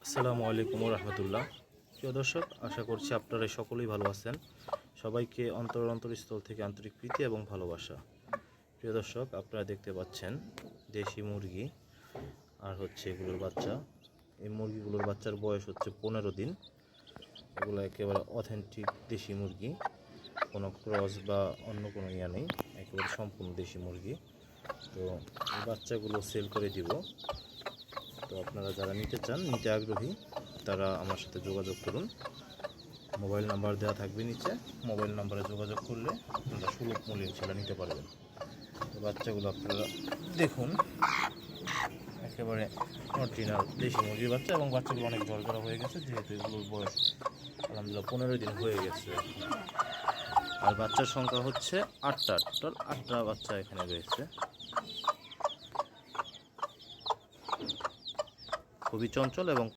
আসসালামু আলাইকুম রহমতুল্লাহ। প্রিয় দর্শক, আশা করছি আপনারা সকলেই ভালো আছেন। সবাইকে অন্তরস্থল থেকে আন্তরিক প্রীতি এবং ভালোবাসা। প্রিয় দর্শক, আপনারা দেখতে পাচ্ছেন দেশি মুরগি আর হচ্ছে এগুলোর বাচ্চা। এই মুরগিগুলোর বাচ্চার বয়স হচ্ছে 15 দিন। এগুলো একেবারে অথেন্টিক দেশি মুরগি, কোনো ক্রস বা অন্য কোনো ইয়া নেই, একেবারে সম্পূর্ণ দেশি মুরগি। তো এই বাচ্চাগুলো সেল করে দিব। তো আপনারা যারা নিতে চান, নিতে আগ্রহী, তারা আমার সাথে যোগাযোগ করুন। মোবাইল নাম্বার দেওয়া থাকবে নিচে। মোবাইল নাম্বারে যোগাযোগ করলে আপনারা সুলভ মূল্যে ইনশাল্লাহ নিতে পারবেন। তো বাচ্চাগুলো আপনারা দেখুন, একেবারে অরিজিনাল দেশি মুরগির বাচ্চা, এবং বাচ্চাগুলো অনেক ঝরঝরা হয়ে গেছে, যেহেতু এগুলোর বয়স আলহামদুলিল্লাহ 15 দিন হয়ে গেছে। আর বাচ্চার সংখ্যা হচ্ছে 8টা, টোটাল 8টা বাচ্চা এখানে রয়েছে। খুবই চঞ্চল এবং